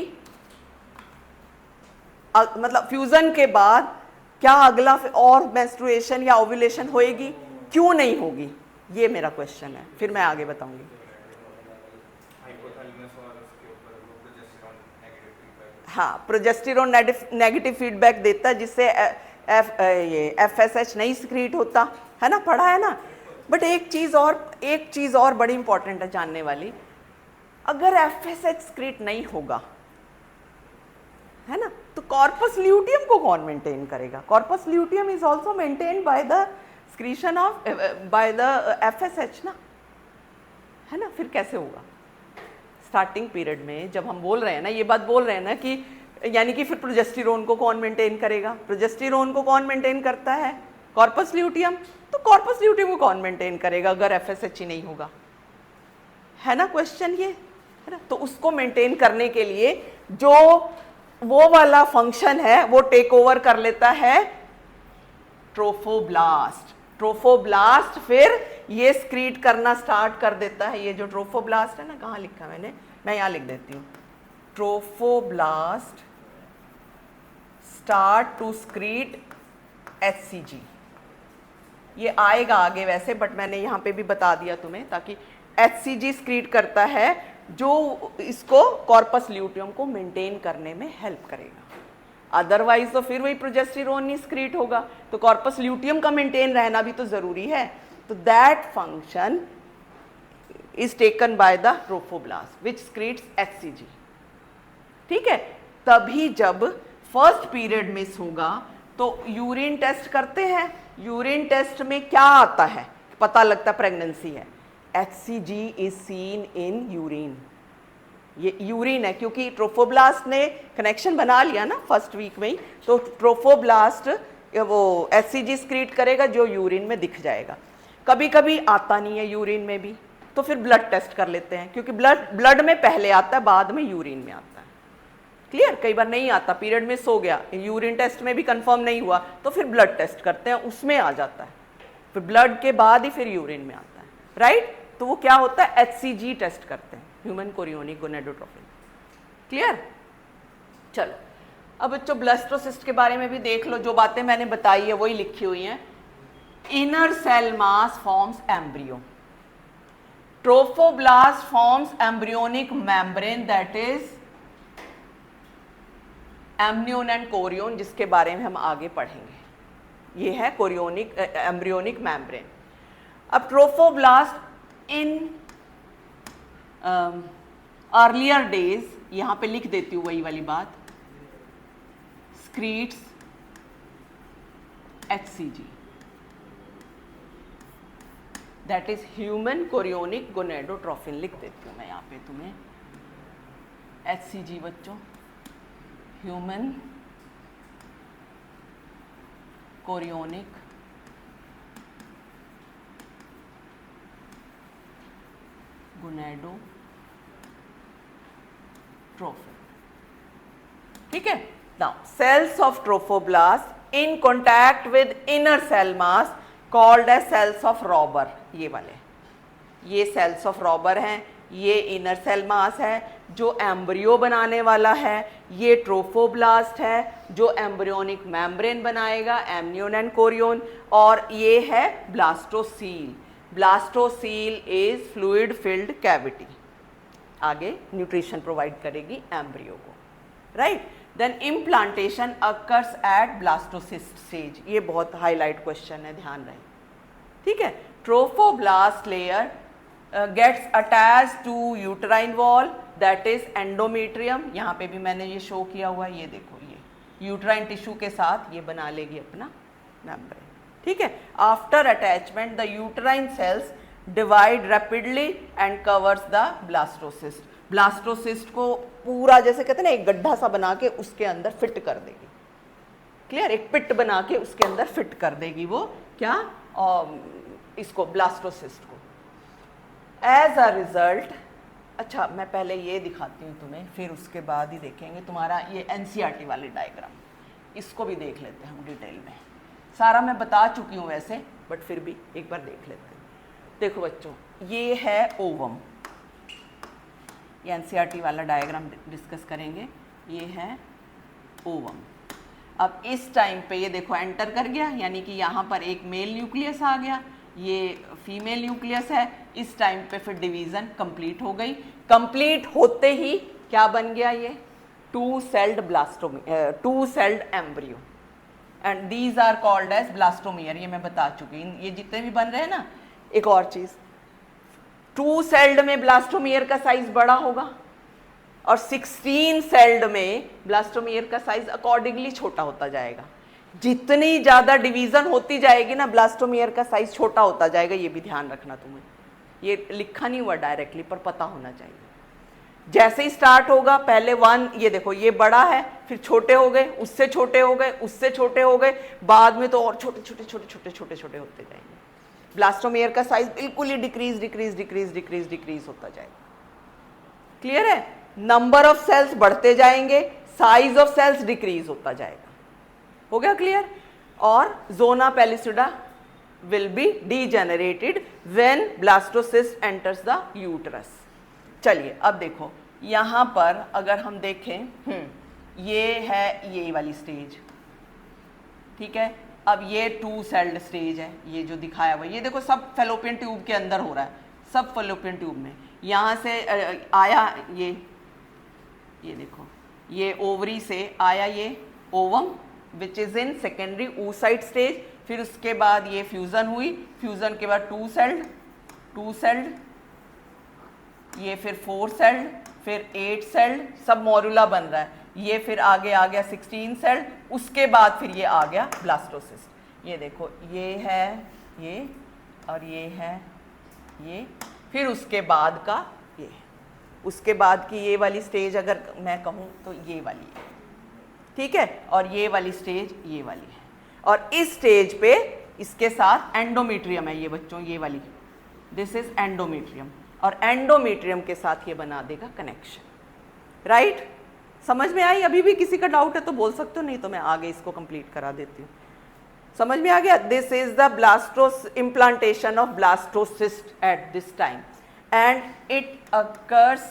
मतलब फ्यूजन के बाद क्या अगला और मेंस्ट्रुएशन या ओव्यूलेशन होएगी? क्यों नहीं होगी? ये मेरा क्वेश्चन है, फिर मैं आगे बताऊंगी। हाँ, प्रोजेस्टेरोन नेगेटिव फीडबैक देता है, जिससे ये FSH नहीं सिक्रीट होता है ना, पढ़ा है ना। बट एक चीज और बड़ी इंपॉर्टेंट है जानने वाली, अगर FSH सिक्रीट नहीं होगा, है ना, तो कॉर्पस ल्यूटियम को कौन मेंटेन करेगा? Corpus luteum is also maintain by the secretion of by the FSH ना, है ना। फिर कैसे होगा? स्टार्टिंग पीरियड में जब हम बोल रहे हैं ना, ये बात बोल रहे हैं ना कि यानी कि फिर प्रोजेस्टेरोन को कौन मेंटेन करेगा? प्रोजेस्टेरोन को कौन मेंटेन करता है? Corpus luteum. तो कॉर्पस ल्यूटियम को कौन मेंटेन करेगा अगर FSH ही नहीं होगा? है ना क्वेश्चन ये, है ना। तो उसको मेंटेन करने के लिए जो वो वाला फंक्शन है वो टेक ओवर कर लेता है ट्रोफोब्लास्ट। ट्रोफोब्लास्ट फिर ये स्क्रीट करना स्टार्ट कर देता है। ये जो ट्रोफोब्लास्ट है ना, कहाँ लिखा मैंने, मैं यहाँ लिख देती हूँ, trophoblast start to secrete HCG। ये आएगा आगे वैसे, बट मैंने यहाँ पे भी बता दिया तुम्हें, ताकि HCG स्क्रीट करता है जो इसको कॉर्पस ल्यूटियम को मेंटेन करने में हेल्प करेगा। अदरवाइज तो फिर वही प्रोजेस्टेरोन नहीं स्क्रीट होगा, तो कॉर्पस ल्यूटियम का मेंटेन रहना भी तो जरूरी है। तो that function is taken by the trophoblast which secretes HCG। ठीक है, तभी जब फर्स्ट पीरियड मिस होगा तो यूरिन टेस्ट करते हैं। यूरिन टेस्ट में क्या आता है? पता लगता प्रेगनेंसी है। HCG is seen in urine. ये यूरिन है, क्योंकि ट्रोफोब्लास्ट ने कनेक्शन बना लिया ना फर्स्ट वीक में ही, तो ट्रोफोब्लास्ट वो HCG स्क्रीट करेगा जो यूरिन में दिख जाएगा। कभी कभी आता नहीं है यूरिन में भी, तो फिर ब्लड टेस्ट कर लेते हैं, क्योंकि ब्लड में पहले आता है, बाद में यूरिन में आता है। क्लियर? कई बार नहीं आता, पीरियड मिस हो गया, यूरिन टेस्ट में भी कंफर्म नहीं हुआ, तो फिर ब्लड टेस्ट करते हैं, उसमें आ जाता है। फिर ब्लड के बाद ही फिर यूरिन में आता है, राइट। तो वो क्या होता है? HCG टेस्ट करते हैं, ह्यूमन कोरियोनिक गोनेडोट्रोपिन। क्लियर? चलो अब बच्चों ब्लास्टोसिस्ट के बारे में भी देख लो। जो बातें मैंने बताई है वही लिखी हुई हैं। Inner cell mass forms embryo. Trophoblast forms embryonic membrane, that is amnion and chorion, जिसके बारे में हम आगे पढ़ेंगे। ये है कोरियोनिक एम्ब्रियोनिक मेम्ब्रेन। अब ट्रोफोब्लास्ट इन अर्लियर डेज, यहां पे लिख देती हूं वही वाली बात, secretes HCG, that is human chorionic gonadotropin. लिख देती हूं मैं यहां पे तुम्हें HCG बच्चों, ह्यूमन कोरियोनिक गोनेडोट्रोपिन। ठीक है। Now cells of trophoblast in contact with inner cell mass called as cells of Rauber. ये वाले, ये सेल्स ऑफ रॉबर हैं, ये इनर सेल मास है जो एम्ब्रियो बनाने वाला है, ये ट्रोफोब्लास्ट है जो एम्ब्रियोनिक मेम्ब्रेन बनाएगा, एम्नियोन एंड कोरियोन, और ये है blastocoel. Blastocoel is fluid filled cavity, आगे न्यूट्रिशन प्रोवाइड करेगी एम्ब्रियो को, right. Then implantation occurs at blastocyst stage. ये बहुत हाईलाइट क्वेश्चन है, ध्यान रहे। ठीक है। Trophoblast layer gets attached to uterine wall, that is endometrium. यहाँ पे भी मैंने ये शो किया हुआ है, ये देखो, ये यूटराइन टिश्यू के साथ ये बना लेगी अपना मेम्ब्रेन। ठीक है। After attachment the uterine cells divide rapidly and covers the blastocyst. Blastocyst को पूरा, जैसे कहते हैं ना, एक गड्ढा सा बना के उसके अंदर फिट कर देगी। क्लियर? एक पिट बना के उसके अंदर फिट कर देगी वो, क्या, इसको, ब्लास्टोसिस्ट को। एज अ रिजल्ट, अच्छा मैं पहले ये दिखाती हूँ तुम्हें, फिर उसके बाद ही देखेंगे तुम्हारा ये NCERT वाले डायग्राम, इसको भी देख लेते हैं हम डिटेल में। सारा मैं बता चुकी हूँ वैसे, बट फिर भी एक बार देख लेते हैं। देखो बच्चों, ये है ओवम, ये एनसीईआरटी वाला डायग्राम डिस्कस करेंगे। ये है ओवम। अब इस टाइम पे ये देखो एंटर कर गया, यानी कि यहाँ पर एक मेल न्यूक्लियस आ गया, ये फीमेल न्यूक्लियस है। इस टाइम पे फिर डिवीजन कंप्लीट हो गई। कंप्लीट होते ही क्या बन गया, ये two celled embryo, and these are called as blastomere. ये मैं बता चुकी हूँ, ये जितने भी बन रहे हैं ना। एक और चीज, टू सेल्ड में ब्लास्टोमियर का साइज बड़ा होगा और 16 सेल्ड में ब्लास्टोमियर का साइज अकॉर्डिंगली छोटा होता जाएगा। जितनी ज्यादा डिवीजन होती जाएगी ना, ब्लास्टोमियर का साइज छोटा होता जाएगा। ये भी ध्यान रखना तुम्हें, ये लिखा नहीं हुआ डायरेक्टली, पर पता होना चाहिए। जैसे ही स्टार्ट होगा, पहले 1, ये देखो ये बड़ा है, फिर छोटे हो गए, उससे छोटे हो गए, उससे छोटे हो गए, बाद में तो और छोटे छोटे छोटे छोटे छोटे छोटे होते जाएंगे। ब्लास्टोमियर का साइज बिल्कुल ही decrease decrease decrease decrease decrease होता जाएगा। क्लियर है? नंबर ऑफ सेल्स बढ़ते जाएंगे, साइज ऑफ सेल्स डिक्रीज होता जाएगा। हो गया क्लियर? और zona pellucida will be degenerated when blastocyst enters the uterus. चलिए अब देखो, यहां पर अगर हम देखें, ये है ये वाली स्टेज, ठीक है। अब ये टू सेल्ड स्टेज है, ये जो दिखाया हुआ, ये देखो सब फैलोपियन ट्यूब के अंदर हो रहा है, सब फैलोपियन ट्यूब में। यहाँ से आया ये देखो, ये ओवरी से आया ये ovum which is in secondary oocyte stage. फिर उसके बाद ये फ्यूजन हुई, फ्यूजन के बाद टू सेल्ड, ये फिर 4 सेल्ड, फिर 8 सेल्ड, सब मॉड्यूला बन रहा है। ये फिर आगे आ गया 16 सेल्ड, उसके बाद फिर ये आ गया ब्लास्टोसिस्ट। ये देखो, ये है ये, और ये है ये, फिर उसके बाद का ये, उसके बाद की ये वाली स्टेज अगर मैं कहूँ तो ये वाली है, ठीक है। और ये वाली स्टेज ये वाली है, और इस स्टेज पे इसके साथ एंडोमेट्रियम है ये बच्चों, ये वाली, दिस इज एंडोमेट्रियम, और एंडोमेट्रियम के साथ ये बना देगा कनेक्शन। राइट? समझ में आई? अभी भी किसी का डाउट है तो बोल सकते हो, नहीं तो मैं आगे इसको कंप्लीट करा देती हूँ। समझ में आ गया? This is the implantation of blastocyst at this time, and it occurs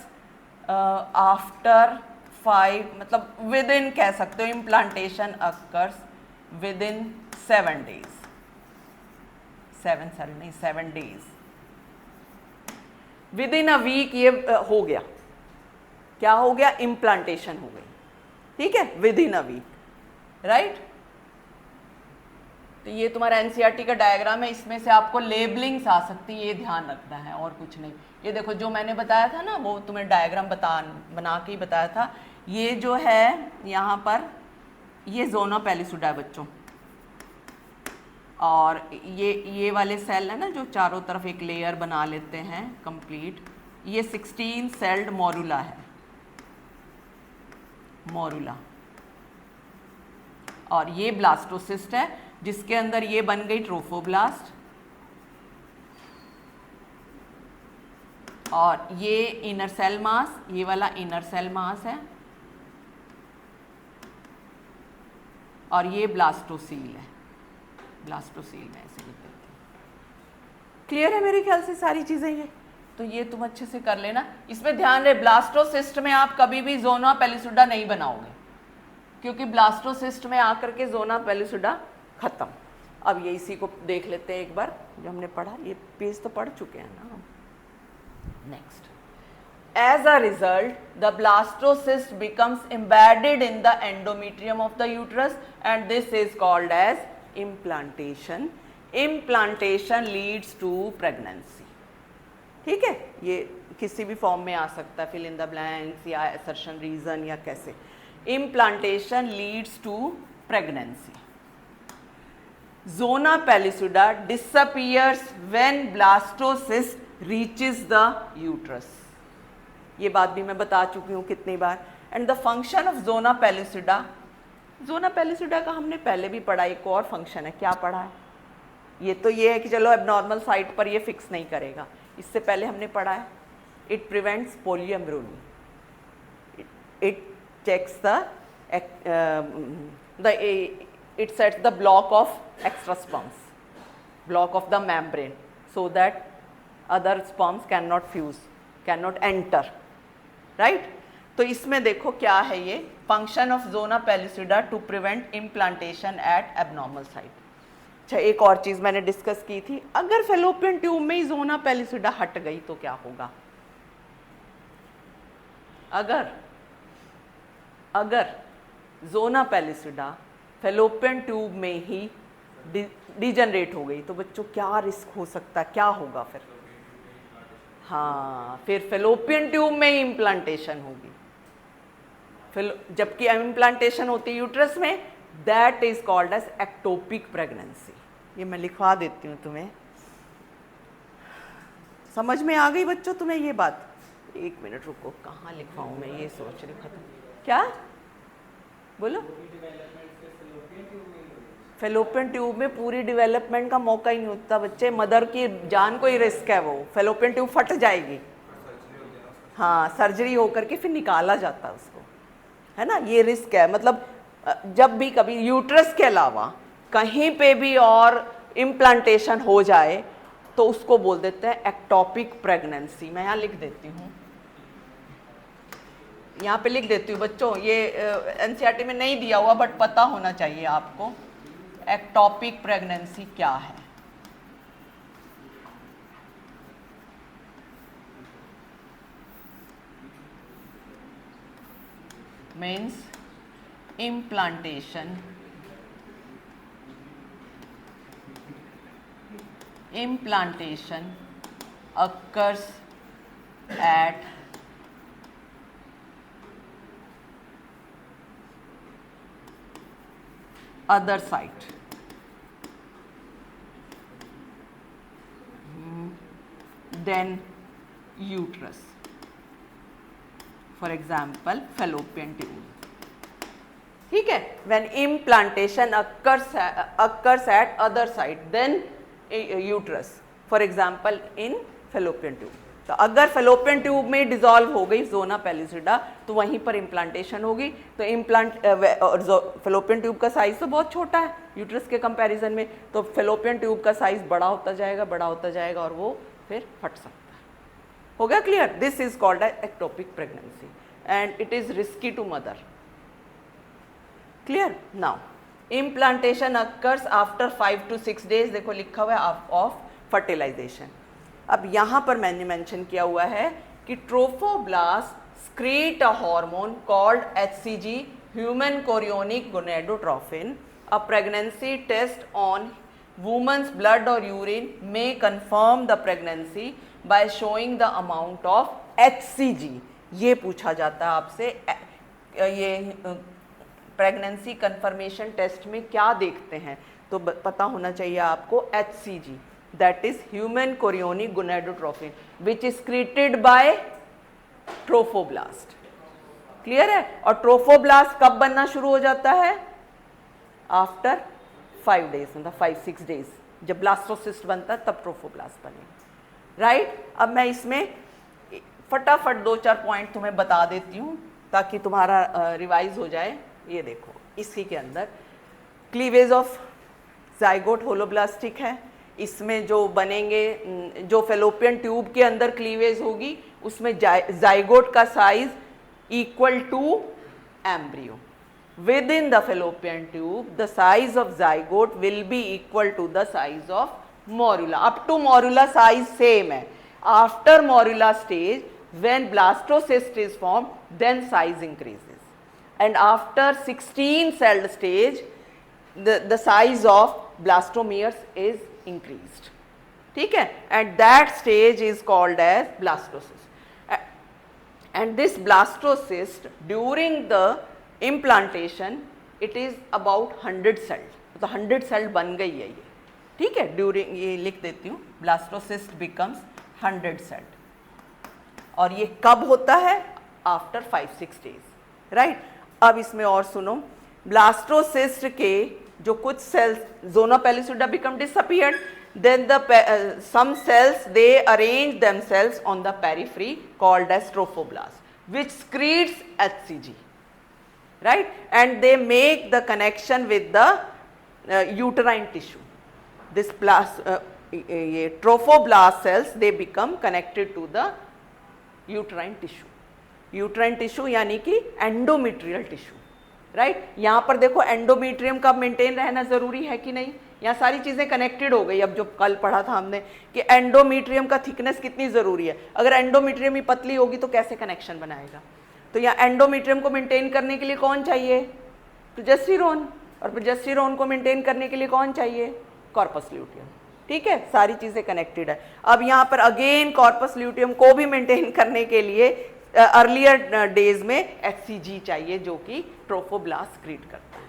after 5, मतलब विद इन कह सकते हो, implantation occurs within 7 days, 7 days, within a week ये हो गया। क्या हो गया? इम्प्लांटेशन हो गई, ठीक है, within a week. Right? तो ये तुम्हारा एनसीईआरटी का डायग्राम है, इसमें से आपको लेबलिंग्स आ सकती है, ये ध्यान रखना है और कुछ नहीं। ये देखो जो मैंने बताया था ना, वो तुम्हें डायग्राम बना के ही बताया था। ये जो है यहाँ पर, ये जोना पेलिसुडा है बच्चों, और ये वाले सेल है ना जो चारों तरफ एक लेयर बना लेते हैं कंप्लीट, ये 16 सेल्ड मॉड्यूला है, मॉड्यूला। और ये ब्लास्टोसिस्ट है जिसके अंदर ये बन गई ट्रोफोब्लास्ट, और ये इनर सेल मास, ये वाला इनर सेल मास है, और ये ब्लास्टोसील है, ब्लास्टोसील में ऐसे लिखते हैं। क्लियर है मेरे ख्याल से सारी चीजें ये? तो ये तुम अच्छे से कर लेना। इसमें ध्यान रहे, ब्लास्टोसिस्ट में आप कभी भी जोना पेलिसुडा नहीं बनाओगे, क्योंकि ब्लास्टोसिस्ट में आकर के जोना पेलिसुडा खत्म। अब ये इसी को देख लेते हैं एक बार, जो हमने पढ़ा, ये पेज तो पढ़ चुके हैं ना। Next, as a result the blastocyst becomes embedded in the endometrium of the uterus, and this is called as implantation. Implantation leads to pregnancy. ठीक है, ये किसी भी फॉर्म में आ सकता है, fill in the blanks या assertion reason या कैसे। Implantation leads to pregnancy. Zona pellucida disappears when blastocyst reaches the uterus. ये बात भी मैं बता चुकी हूँ कितनी बार। And the function of zona pellucida, zona pellucida का हमने पहले भी पढ़ा। एक और फंक्शन है, क्या पढ़ा है? ये तो ये है कि चलो एबनॉर्मल साइट पर ये फिक्स नहीं करेगा, इससे पहले हमने पढ़ा है it prevents polyembryony, it checks the it sets the block of extra sperms, block of the membrane, so that other sperms cannot fuse, cannot enter, right? तो इसमें देखो क्या है ये function of zona pellucida to prevent implantation at abnormal site. अच्छा, एक और चीज मैंने डिस्कस की थी, अगर फेलोपियन ट्यूब में ही जोना पेलिसिडा हट गई तो क्या होगा? अगर जोना पेलिसिडा फेलोपियन ट्यूब में ही डिजनरेट हो गई तो बच्चों क्या रिस्क हो सकता है, क्या होगा फिर? हाँ, फिर फेलोपियन ट्यूब में ही इम्प्लांटेशन होगी, जबकि इम्प्लांटेशन होती है यूट्रस में, that is called as ectopic pregnancy. ये मैं लिखवा देती हूँ तुम्हें, समझ में आ गई बच्चों तुम्हें ये बात? एक मिनट रुको, कहाँ लिखवाऊँ मैं, ये सोच रही खत्म। क्या बोलो? फेलोपियन ट्यूब में पूरी डेवलपमेंट का मौका ही नहीं होता बच्चे, मदर की जान को ही रिस्क है, वो फेलोपियन ट्यूब फट जाएगी। हाँ, सर्जरी होकर के फिर निकाला जाता है उसको, है ना, ये रिस्क है। मतलब जब भी कभी यूट्रस के अलावा कहीं पे भी और इम्प्लांटेशन हो जाए तो उसको बोल देते हैं एक्टोपिक प्रेगनेंसी। मैं यहाँ लिख देती हूँ, यहाँ पे लिख देती हूँ बच्चों, ये एनसीईआरटी में नहीं दिया हुआ बट पता होना चाहिए आपको, एक्टोपिक प्रेगनेंसी क्या है। Means implantation occurs at other site than uterus, for example fallopian tube। ठीक है, when implantation occurs at other site than uterus, for example in fallopian tube। तो अगर fallopian tube में डिजॉल्व हो गई जोना पेलिसिडा तो वहीं पर इम्प्लांटेशन होगी। तो fallopian tube का साइज तो बहुत छोटा है यूट्रस के कंपैरिजन में, तो fallopian tube का साइज बड़ा होता जाएगा और वो फिर फट सकता है। हो गया clear? This is called ectopic pregnancy and it is risky to mother. Clear? Now implantation occurs after 5 to 6 days, देखो लिखा हुआ है ऑफ फर्टिलाइजेशन। अब यहाँ पर मैंने मेंशन किया हुआ है कि trophoblast secrete a hormone called HCG, human chorionic gonadotrophin. A pregnancy test on women's blood और urine may confirm the pregnancy by showing the amount of HCG। ये पूछा जाता है आपसे, ये प्रेगनेंसी कंफर्मेशन टेस्ट में क्या देखते हैं, तो पता होना चाहिए आपको HCG, that is human chorionic gonadotrophin which is created by trophoblast. Clear है? और ट्रोफोब्लास्ट कब बनना शुरू हो जाता है? आफ्टर 5 days, मतलब 5-6 days जब ब्लास्टोसिस्ट बनता है तब ट्रोफोब्लास्ट बनेगा, राइट? अब मैं इसमें फटाफट 2-4 पॉइंट तुम्हें बता देती हूँ ताकि तुम्हारा रिवाइज हो जाए। ये देखो, इसी के अंदर क्लीवेज ऑफ जाइगोट होलोब्लास्टिक है, इसमें जो बनेंगे, जो फेलोपियन ट्यूब के अंदर क्लीवेज होगी उसमें जाइगोट का size equal to embryo. Within the fallopian tube the size of zygote will be equal to the size of morula. Up to morula size same है। After morula stage when blastocyst is formed, then size increases, and after 16 celled stage the size of blastomeres is increased। ठीक है? and that stage is called as blastocyst, and this blastocyst during the implantation it is about 100 celled, तो 100 celled बन गई है ये। ठीक है? during, ये लिख देती हूँ, blastocyst becomes 100 celled, और ये कब होता है? After 5-6 days, right? अब इसमें और सुनो, ब्लास्टोसिस्ट के जो कुछ cells, zona pellucida become disappeared, then the some cells they arrange themselves on the periphery called as trophoblast which secretes HCG, right? And they make the connection with the uterine tissue, this ये trophoblast cells they become connected to the uterine tissue. Uterine tissue यानी कि endometrial tissue, right. यहाँ पर देखो endometrium का maintain रहना जरूरी है कि नहीं, यहाँ सारी चीजें कनेक्टेड हो गई. अब जो कल पढ़ा था हमने कि एंडोमेट्रियम का थिकनेस कितनी जरूरी है, अगर एंडोमेट्रियम ही पतली होगी तो कैसे कनेक्शन बनाएगा. तो यहाँ एंडोमेट्रियम को मेंटेन करने के लिए कौन चाहिए, प्रोजेस्टेरोन, और प्रोजेस्टेरोन को मेंटेन करने के लिए कौन चाहिए, कॉर्पस ल्यूटियम. ठीक है, सारी चीजें कनेक्टेड है. अब यहाँ पर अगेन कॉर्पस ल्यूटियम को भी मेंटेन करने के लिए अर्लियर डेज में HCG चाहिए जो कि ट्रोफोब्लास्ट क्रिएट करता है.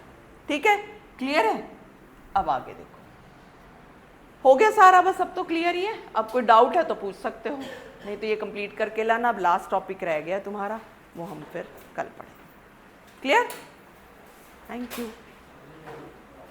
ठीक है, क्लियर है. अब आगे देखो, हो गया सारा, बस अब तो क्लियर ही है. अब कोई डाउट है तो पूछ सकते हो, नहीं तो ये कंप्लीट करके लाना. अब लास्ट टॉपिक रह गया तुम्हारा, वो हम फिर कल पढ़ेंगे. Clear, thank you.